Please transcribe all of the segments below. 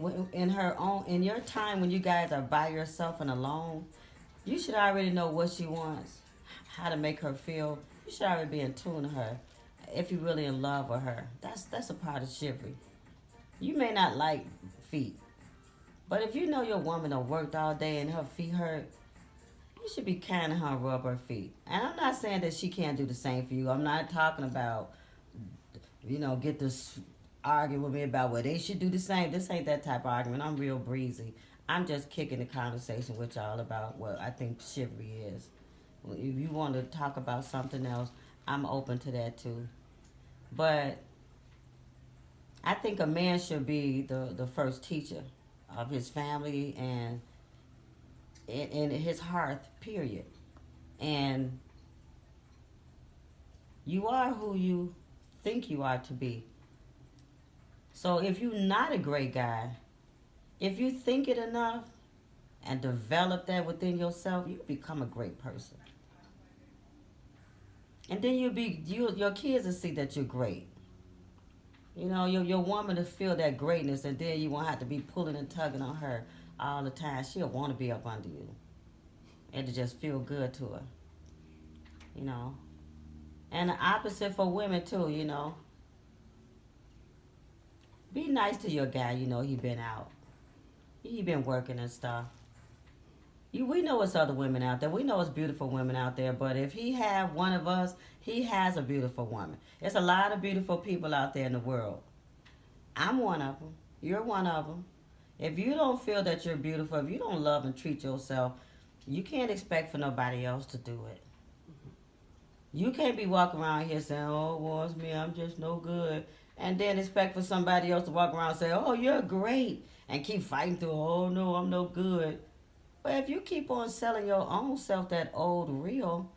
in your time when you guys are by yourself and alone, you should already know what she wants, how to make her feel. You should already be in tune to her. If you're really in love with her, that's a part of chivalry. You may not like feet, but if you know your woman done worked all day and her feet hurt, you should be kind of her, rub her feet. And I'm not saying that she can't do the same for you. I'm not talking about, get this arguing with me about what they should do the same. This ain't that type of argument. I'm real breezy. I'm just kicking the conversation with y'all about what I think chivalry is. If you want to talk about something else, I'm open to that too. But I think a man should be the first teacher of his family and in his hearth, period. And you are who you think you are to be. So if you're not a great guy, if you think it enough and develop that within yourself, you become a great person. And then your kids will see that you're great. Your woman to feel that greatness, and then you won't have to be pulling and tugging on her all the time. She'll want to be up under you. And to just feel good to her. You know. And the opposite for women too, Be nice to your guy, he been out. He been working and stuff. We know it's other women out there. We know it's beautiful women out there. But if he have one of us, he has a beautiful woman. There's a lot of beautiful people out there in the world. I'm one of them. You're one of them. If you don't feel that you're beautiful, if you don't love and treat yourself, you can't expect for nobody else to do it. You can't be walking around here saying, oh, well, it's me, I'm just no good. And then expect for somebody else to walk around and say, oh, you're great. And keep fighting through, oh, no, I'm no good. But if you keep on selling your own self that old real,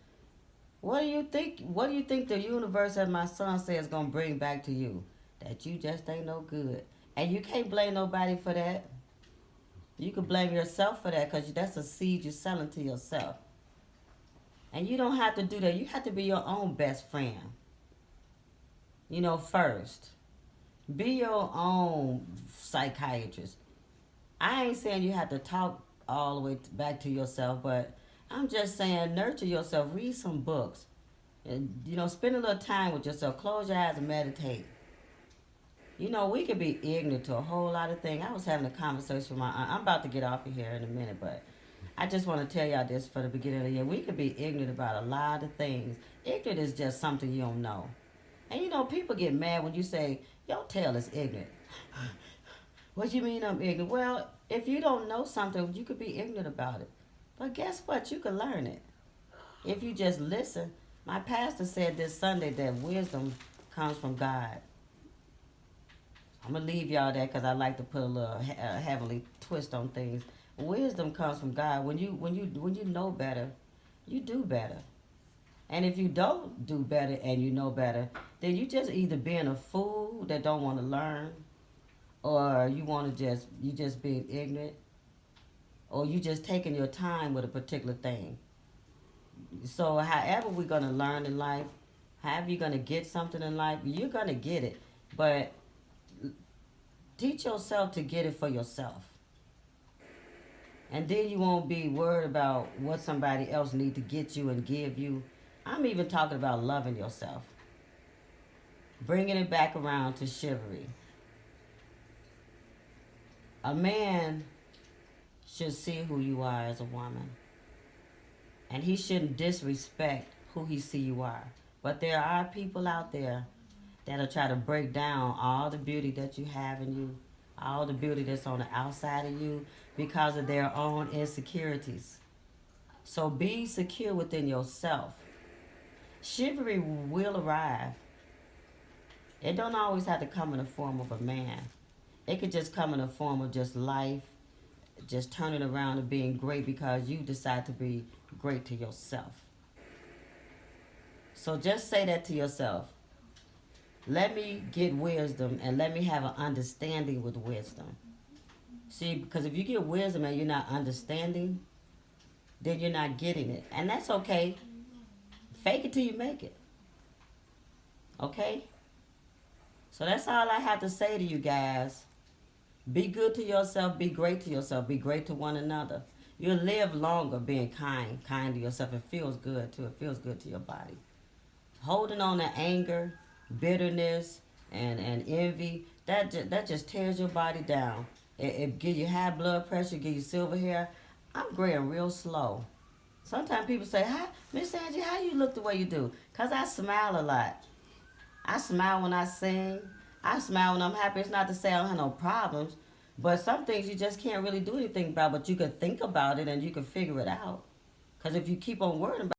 what do you think? What do you think the universe, as my son says, is gonna bring back to you? That you just ain't no good, and you can't blame nobody for that. You can blame yourself for that because that's a seed you're selling to yourself. And you don't have to do that. You have to be your own best friend. First, be your own psychiatrist. I ain't saying you have to talk all the way back to yourself, but I'm just saying nurture yourself. Read some books. And, spend a little time with yourself. Close your eyes and meditate. We could be ignorant to a whole lot of things. I was having a conversation with my aunt. I'm about to get off of here in a minute, but I just want to tell y'all this for the beginning of the year. We could be ignorant about a lot of things. Ignorant is just something you don't know. And people get mad when you say, your tail is ignorant. What do you mean I'm ignorant? Well, if you don't know something, you could be ignorant about it. But guess what? You can learn it. If you just listen. My pastor said this Sunday that wisdom comes from God. I'm going to leave y'all that because I like to put a little heavenly twist on things. Wisdom comes from God. When you know better, you do better. And if you don't do better and you know better, then you just either being a fool that don't want to learn, or you just being ignorant, or you just taking your time with a particular thing. So however we're going to learn in life, however you're going to get something in life, you're going to get it. But teach yourself to get it for yourself. And then you won't be worried about what somebody else need to get you and give you. I'm even talking about loving yourself. Bringing it back around to chivalry. A man should see who you are as a woman. And he shouldn't disrespect who he see you are. But there are people out there that'll try to break down all the beauty that you have in you, all the beauty that's on the outside of you because of their own insecurities. So be secure within yourself. Chivalry will arrive. It don't always have to come in the form of a man. It could just come in the form of just life, just turning around and being great because you decide to be great to yourself. So just say that to yourself. Let me get wisdom and let me have an understanding with wisdom. See, because if you get wisdom and you're not understanding, then you're not getting it. And that's okay. Fake it till you make it. Okay? So that's all I have to say to you guys. Be good to yourself. Be great to yourself. Be great to one another. You'll live longer being kind to yourself. It feels good too. It feels good to your body. Holding on to anger, bitterness, and envy, that just tears your body down. It give you high blood pressure, give you silver hair. I'm graying real slow. Sometimes people say, "Hi, Miss Angie, how you look the way you do?" Cause I smile a lot. I smile when I sing. I smile when I'm happy. It's not to say I don't have no problems, but some things you just can't really do anything about. But you can think about it and you can figure it out. Cause if you keep on worrying about